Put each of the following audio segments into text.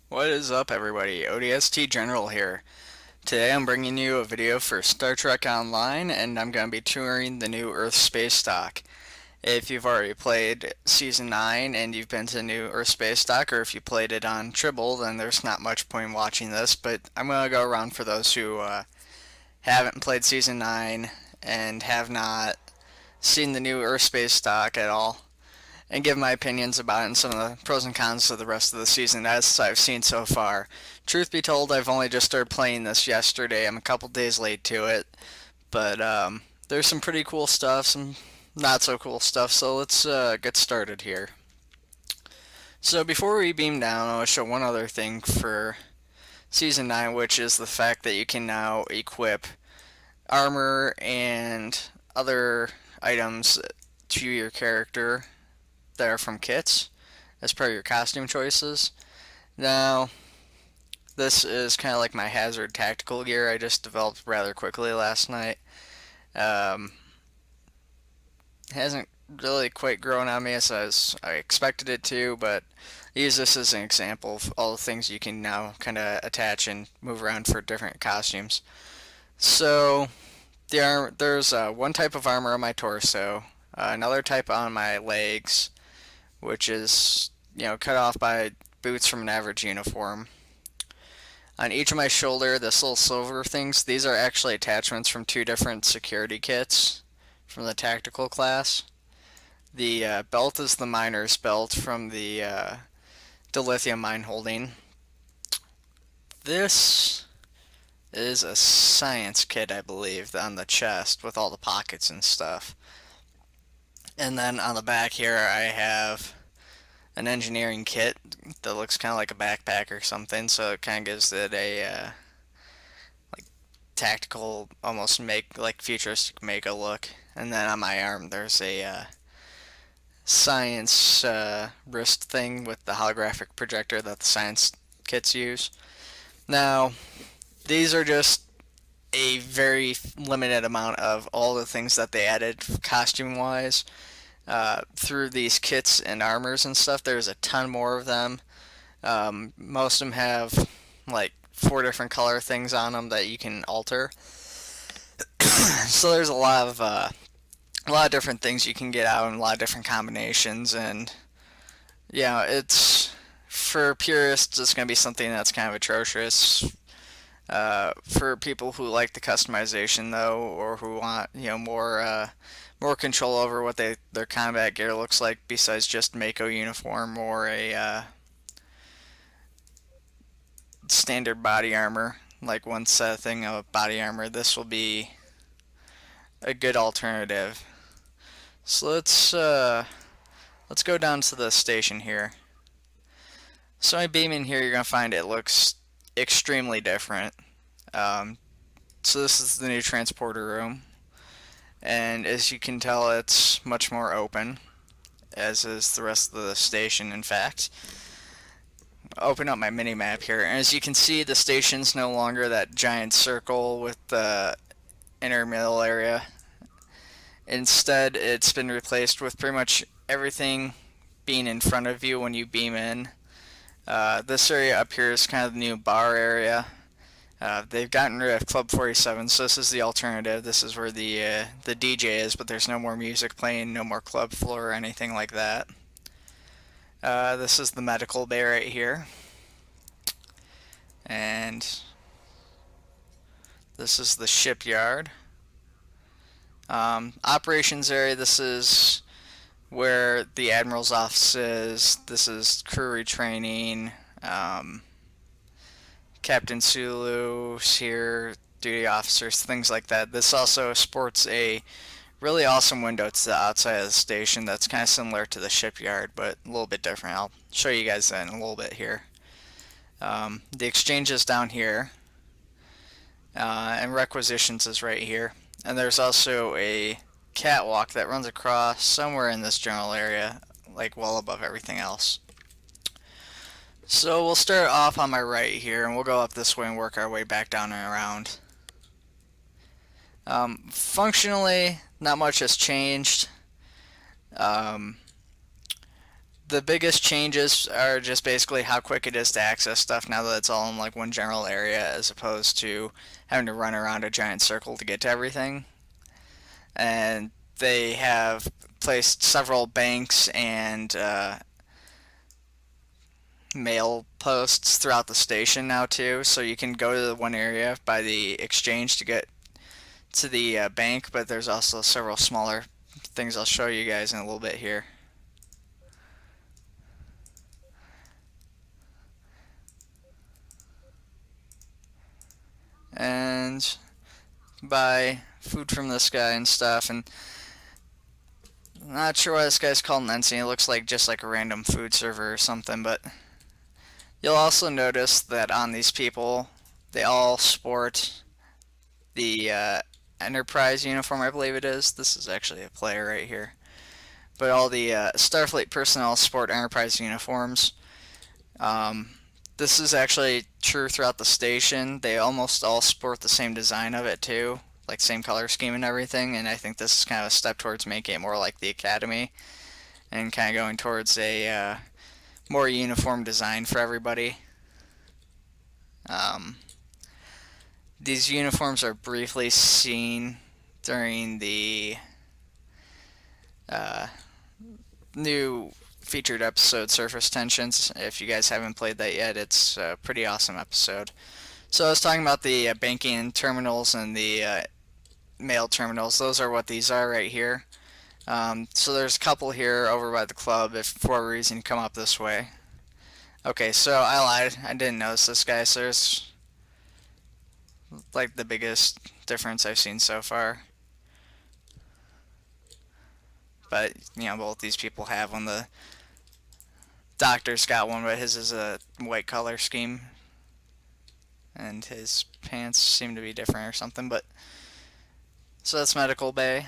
What is up, everybody? ODST General here. Today I'm bringing you a video for Star Trek Online, and I'm going to be touring the new Earth Space Dock. If you've already played Season 9 and you've been to the new Earth Space Dock, or if you played it on Tribble, then there's not much point in watching this, but I'm going to go around for those who haven't played Season 9 and have not seen the new Earth Space Dock at all, and give my opinions about it and some of the pros and cons of the rest of the season as I've seen so far. Truth be told, I've only just started playing this yesterday. I'm a couple days late to it, but there's some pretty cool stuff, some not so cool stuff, so let's get started here. So before we beam down, I want to show one other thing for Season 9, which is the fact that you can now equip armor and other items to your character that are from kits as per your costume choices. Now, this is kind of like my Hazard tactical gear I just developed rather quickly last night. Um, hasn't really quite grown on me as I expected it to, but I use this as an example of all the things you can now kind of attach and move around for different costumes. So, there's one type of armor on my torso, another type on my legs, which is, cut off by boots from an average uniform. On each of my shoulder, this little silver things, these are actually attachments from two different security kits from the tactical class. The belt is the miner's belt from the dilithium mine holding. This is a science kit, I believe, on the chest with all the pockets and stuff. And then on the back here, I have an engineering kit that looks kind of like a backpack or something, so it kind of gives it a like tactical, almost make like futuristic mega look. And then on my arm, there's a science wrist thing with the holographic projector that the science kits use. Now, these are just a very limited amount of all the things that they added costume wise through these kits and armors and stuff. There's a ton more of them. Most of them have like 4 different color things on them that you can alter. So there's a lot of different things you can get out and a lot of different combinations, and it's for purists. It's gonna be something that's kind of atrocious. For people who like the customization though, or who want more control over what their combat gear looks like besides just Mako uniform or a standard body armor, like one set thing of body armor, this will be a good alternative. So let's go down to the station here. So my beam in here, you're gonna find it looks extremely different. So this is the new transporter room, and as you can tell, it's much more open, as is the rest of the station. In fact, open up my mini map here, and as you can see, the station's no longer that giant circle with the inner middle area. Instead, it's been replaced with pretty much everything being in front of you when you beam in. This area up here is kind of the new bar area. They've gotten rid of Club 47, so this is the alternative. This is where the DJ is, but there's no more music playing, no more club floor or anything like that. This is the medical bay right here. And this is the shipyard. Operations area, this is where the Admiral's office is. This is crew retraining. Captain Sulu's here, duty officers, things like that. This also sports a really awesome window to the outside of the station that's kind of similar to the shipyard, but a little bit different. I'll show you guys that in a little bit here. The exchange is down here, and requisitions is right here. And there's also a catwalk that runs across somewhere in this general area, like well above everything else. So we'll start off on my right here, and we'll go up this way and work our way back down and around. Functionally, not much has changed. The biggest changes are just basically how quick it is to access stuff now that it's all in like one general area as opposed to having to run around a giant circle to get to everything. And they have placed several banks and mail posts throughout the station now too, so you can go to the one area by the exchange to get to the bank, but there's also several smaller things I'll show you guys in a little bit here. And buy food from this guy and stuff, and I'm not sure why this guy's called an ensign. It looks like just like a random food server or something, but you'll also notice that on these people, they all sport the Enterprise uniform, I believe it is. This is actually a player right here. But all the Starfleet personnel sport Enterprise uniforms. Um, this is actually true throughout the station. They almost all sport the same design of it too, like same color scheme and everything. And I think this is kind of a step towards making it more like the Academy and kind of going towards a more uniform design for everybody. Um, these uniforms are briefly seen during the uh, new featured episode Surface Tensions. If you guys haven't played that yet, it's a pretty awesome episode. So I was talking about the banking terminals and the mail terminals. Those are what these are right here. So there's a couple here over by the club if for a reason you come up this way. Okay, so I lied. I didn't notice this guy. So there's like the biggest difference I've seen so far. But, you know, both these people have one. The doctor's got one, but his is a white color scheme. And his pants seem to be different or something, but... So that's Medical Bay.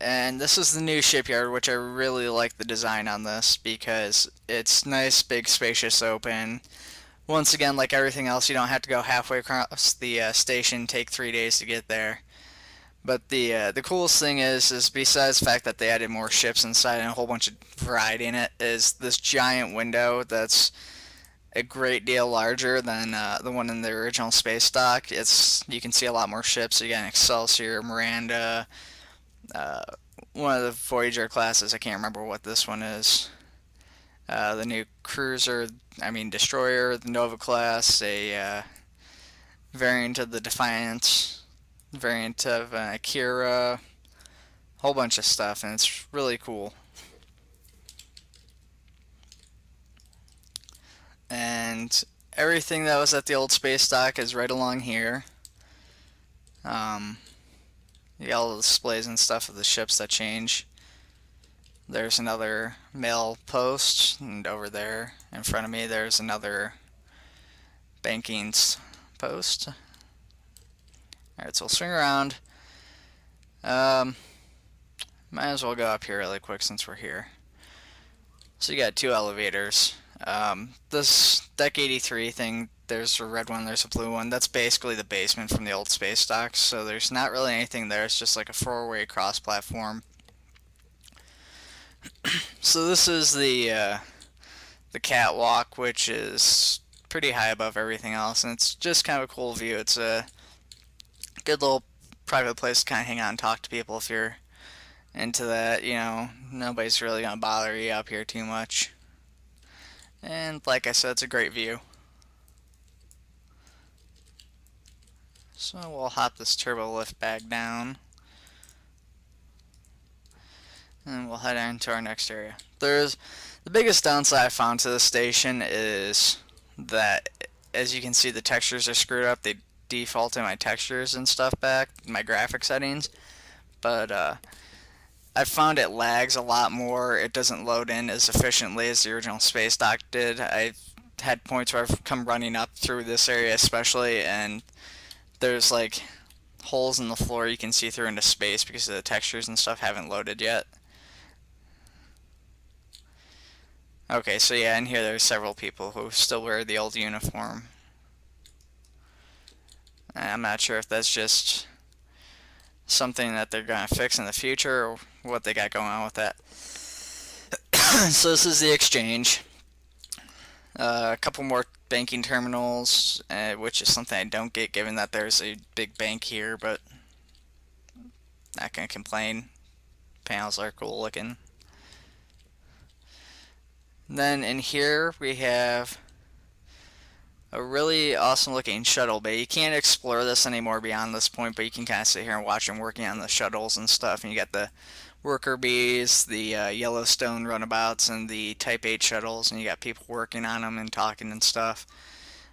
And this is the new shipyard, which I really like the design on this because it's nice, big, spacious, open. Once again, like everything else, you don't have to go halfway across the station, take 3 days to get there. But the coolest thing is besides the fact that they added more ships inside and a whole bunch of variety in it, is this giant window that's a great deal larger than the one in the original space dock. You can see a lot more ships. You got Excelsior, Miranda, uh, one of the Voyager classes. I can't remember what this one is. The new cruiser, destroyer, the Nova class, a variant of the Defiant, variant of Akira, whole bunch of stuff, and it's really cool. And everything that was at the old space dock is right along here. You got all the displays and stuff of the ships that change. There's another mail post, and over there in front of me there's another banking post. Alright, so we'll swing around. Might as well go up here really quick since we're here. So you got two elevators. This Deck 83 thing, there's a red one, there's a blue one. That's basically the basement from the old space docks, so there's not really anything there. It's just like a four-way cross platform. So this is the catwalk, which is pretty high above everything else, and it's just kind of a cool view. It's a good little private place to kind of hang out and talk to people if you're into that. You know, nobody's really gonna bother you up here too much. And like I said, it's a great view. So we'll hop this turbo lift back down. And we'll head into our next area. The biggest downside I found to this station is that, as you can see, the textures are screwed up. They defaulted my textures and stuff back, my graphic settings. But I found it lags a lot more. It doesn't load in as efficiently as the original space dock did. I've had points where I've come running up through this area especially, and there's like holes in the floor you can see through into space because the textures and stuff haven't loaded yet. Okay, so yeah, in here there's several people who still wear the old uniform. I'm not sure if that's just something that they're gonna fix in the future, or what they got going on with that. So this is the exchange. A couple more banking terminals, which is something I don't get given that there's a big bank here, but not gonna complain. Panels are cool looking. And then in here we have a really awesome looking shuttle bay. You can't explore this anymore beyond this point, but you can kind of sit here and watch them working on the shuttles and stuff. And you got the worker bees, the Yellowstone runabouts, and the Type 8 shuttles, and you got people working on them and talking and stuff.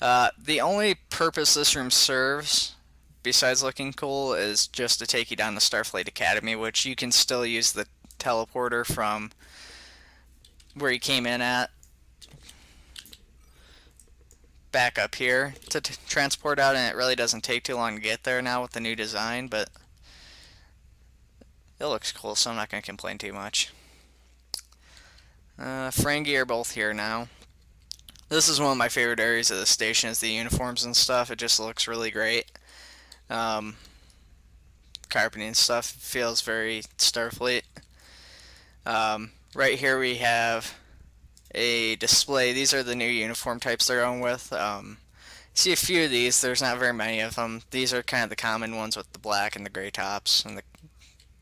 The only purpose this room serves, besides looking cool, is just to take you down to Starfleet Academy, which you can still use the teleporter from where you came in at back up here to transport out, and it really doesn't take too long to get there now with the new design, but it looks cool, so I'm not going to complain too much. Ferengi are both here now. This is one of my favorite areas of the station, is the uniforms and stuff. It just looks really great. Carpeting and stuff feels very Starfleet. Right here we have a display. These are the new uniform types they're going with. See a few of these. There's not very many of them. These are kind of the common ones with the black and the gray tops and the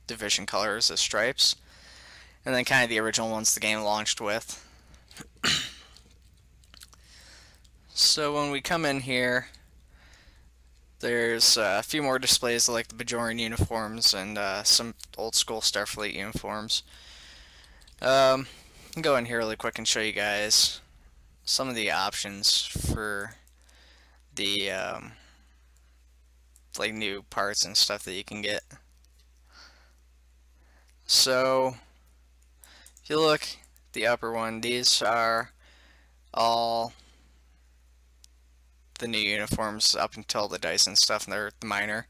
division colors as stripes. And then kind of the original ones the game launched with. So when we come in here, there's a few more displays like the Bajorian uniforms and some old school Starfleet uniforms. I'll go in here really quick and show you guys some of the options for the like new parts and stuff that you can get. So if you look at the upper one, these are all the new uniforms up until the dice and stuff, and they're the minor.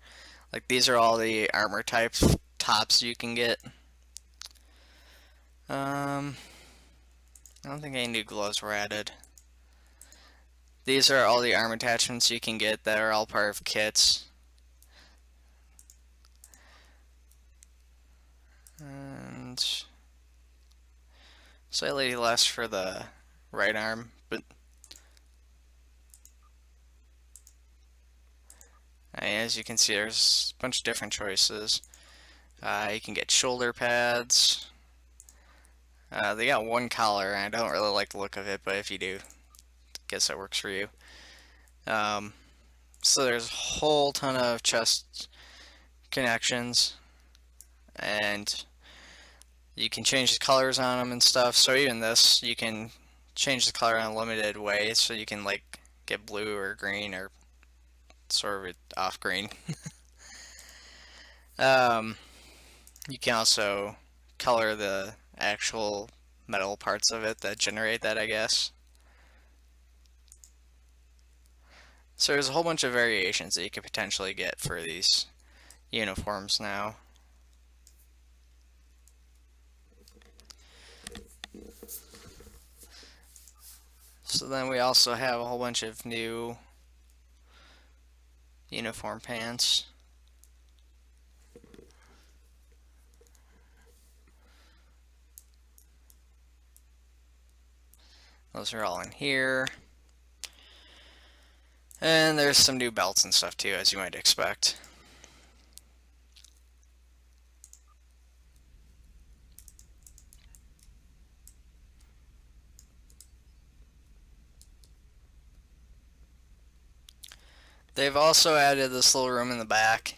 Like these are all the armor type tops you can get. I don't think any new gloves were added. These are all the arm attachments you can get that are all part of kits. And slightly less for the right arm, but as you can see, there's a bunch of different choices. You can get shoulder pads. They got one collar, and I don't really like the look of it, but if you do, I guess that works for you. So there's a whole ton of chest connections, and you can change the colors on them and stuff. So even this, you can change the color in a limited way, so you can like get blue or green or sort of off green. You can also color the actual metal parts of it that generate that, I guess. So there's a whole bunch of variations that you could potentially get for these uniforms now. So then we also have a whole bunch of new uniform pants. Those are all in here. And there's some new belts and stuff too, as you might expect. They've also added this little room in the back,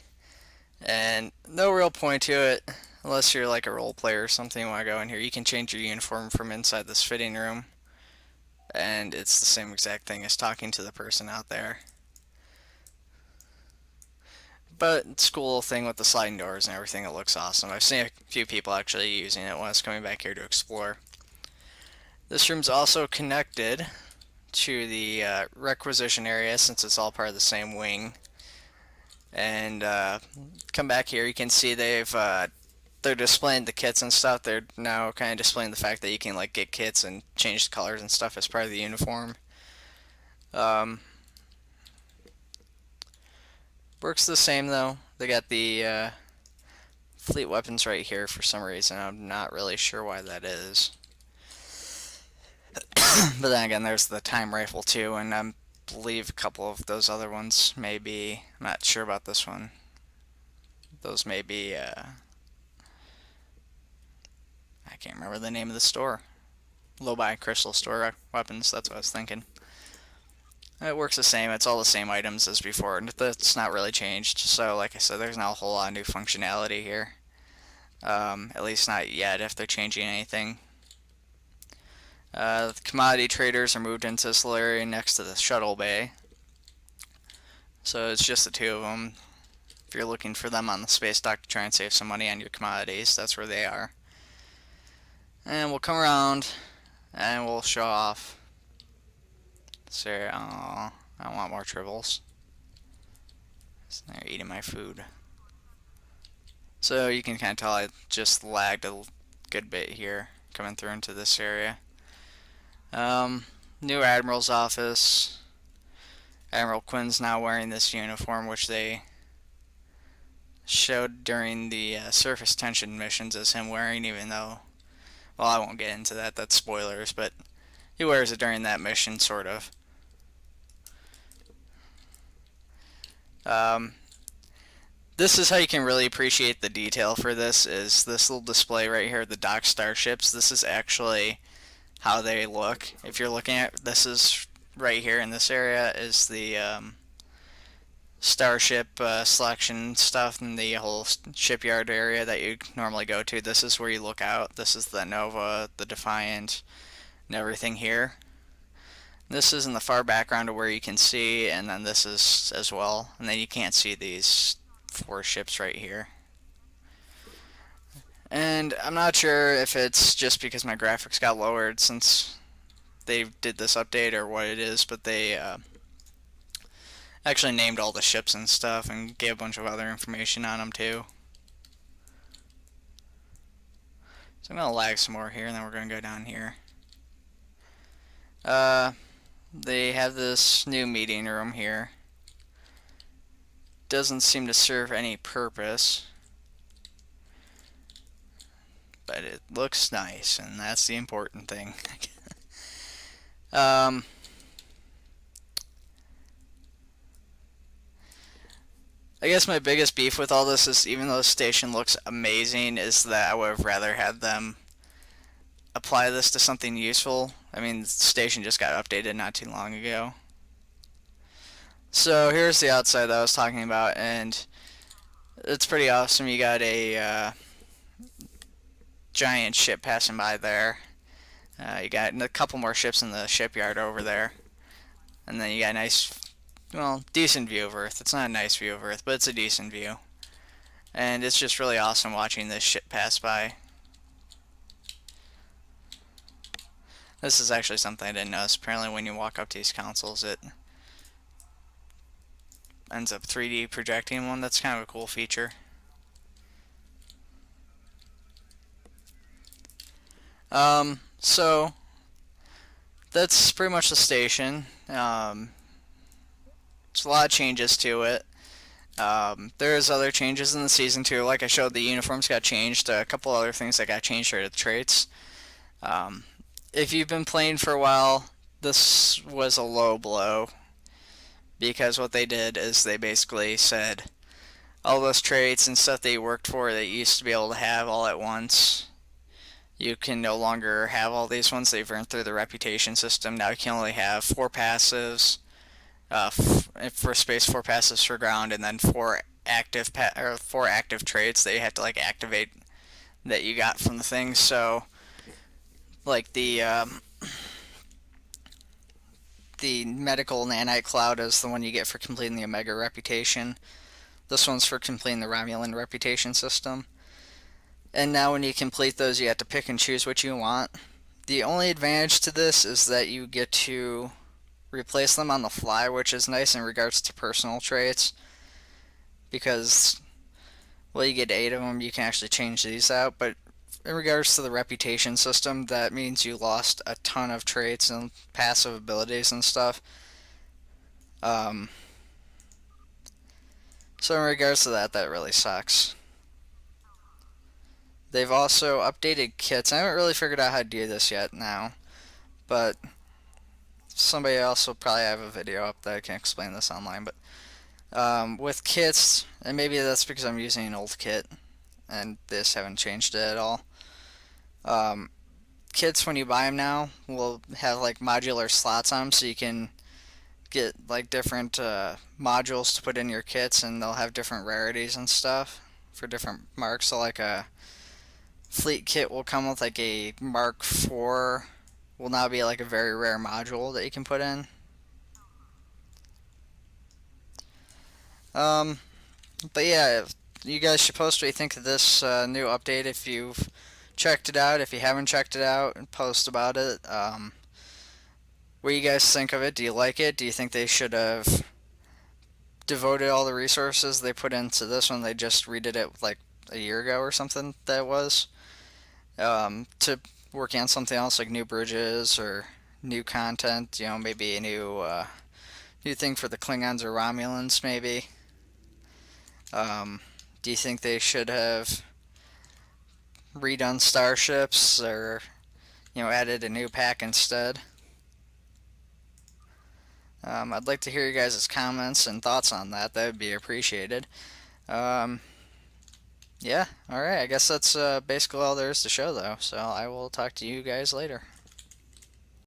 and no real point to it unless you're like a role player or something and want to go in here. You can change your uniform from inside this fitting room, and it's the same exact thing as talking to the person out there. But it's a cool little thing with the sliding doors and everything. It looks awesome. I've seen a few people actually using it when I was coming back here to explore. This room's also connected to the requisition area, since it's all part of the same wing. And come back here, you can see they're displaying the kits and stuff. They're now kind of displaying the fact that you can like get kits and change the colors and stuff as part of the uniform. Works the same though. They got the fleet weapons right here for some reason. I'm not really sure why that is. But then again, there's the time rifle too, and I believe a couple of those other ones may be. I'm not sure about this one. Those may be. I can't remember the name of the store. Low-buy crystal store weapons. That's what I was thinking. It works the same. It's all the same items as before, and that's not really changed. So, like I said, there's not a whole lot of new functionality here. At least not yet. If they're changing anything. The commodity traders are moved into this little area next to the shuttle bay. So it's just the two of them. If you're looking for them on the space dock to try and save some money on your commodities, that's where they are. And we'll come around and we'll show off. So, I want more tribbles. So they're eating my food. So you can kind of tell I just lagged a good bit here coming through into this area. New Admiral's office. Admiral Quinn's now wearing this uniform, which they showed during the surface tension missions as him wearing, even though, well, I won't get into that, that's spoilers, but he wears it during that mission, sort of. This is how you can really appreciate the detail for this, is this little display right here, the dock starships. This is actually how they look. If you're looking at, this is right here in this area is the starship selection stuff in the whole shipyard area that you normally go to. This is where you look out. This is the Nova, the Defiant, and everything here. This is in the far background of where you can see, and then this is as well. And then you can't see these 4 ships right here. And I'm not sure if it's just because my graphics got lowered since they did this update or what it is, but they actually named all the ships and stuff and gave a bunch of other information on them too. So I'm going to lag some more here, and then we're going to go down here. They have this new meeting room here. Doesn't seem to serve any purpose, but it looks nice, and that's the important thing. I guess my biggest beef with all this is, even though the station looks amazing, is that I would have rather had them apply this to something useful. I mean, the station just got updated not too long ago. So here's the outside that I was talking about, and it's pretty awesome. You got a giant ship passing by there. You got a couple more ships in the shipyard over there. And then you got a nice, well, decent view of Earth. It's not a nice view of Earth, but it's a decent view. And it's just really awesome watching this ship pass by. This is actually something I didn't notice. Apparently when you walk up to these consoles, it ends up 3D projecting one. That's kind of a cool feature. So that's pretty much the station. There's a lot of changes to it. There's other changes in the season too. Like I showed, the uniforms got changed. A couple other things that got changed are the traits. If you've been playing for a while, this was a low blow, because what they did is they basically said all those traits and stuff that you worked for that you used to be able to have all at once, you can no longer have all these ones. They've earned through the reputation system. Now you can only have 4 passives for space, 4 passives for ground, and then 4 active 4 active traits that you have to like activate that you got from the thing. So like the medical nanite cloud is the one you get for completing the Omega reputation. This one's for completing the Romulan reputation system. And now when you complete those, you have to pick and choose what you want. The only advantage to this is that you get to replace them on the fly, which is nice in regards to personal traits, because, well, you get 8 of them, you can actually change these out, but in regards to the reputation system, that means you lost a ton of traits and passive abilities and stuff. So in regards to that, that really sucks. They've also updated kits. I haven't really figured out how to do this yet now, but somebody else will probably have a video up that can explain this online. But with kits, and maybe that's because I'm using an old kit and this haven't changed it at all. Um, Kits, when you buy them now, will have like modular slots on them, so you can get like different modules to put in your kits, and they'll have different rarities and stuff for different marks. So like a fleet kit will come with like a Mark 4, will now be like a very rare module that you can put in. Um, but yeah, you guys should post what you think of this new update if you've checked it out. If you haven't checked it out, post about it. What do you guys think of it? Do you like it? Do you think they should have devoted all the resources they put into this one? They just redid it like a year ago or something, that was, to working on something else like new bridges or new content. Maybe a new thing for the Klingons or Romulans, maybe. Do you think they should have redone starships or added a new pack instead? I'd like to hear you guys' comments and thoughts on that. That would be appreciated. Um, yeah, alright, I guess that's basically all there is to show, though. So I will talk to you guys later.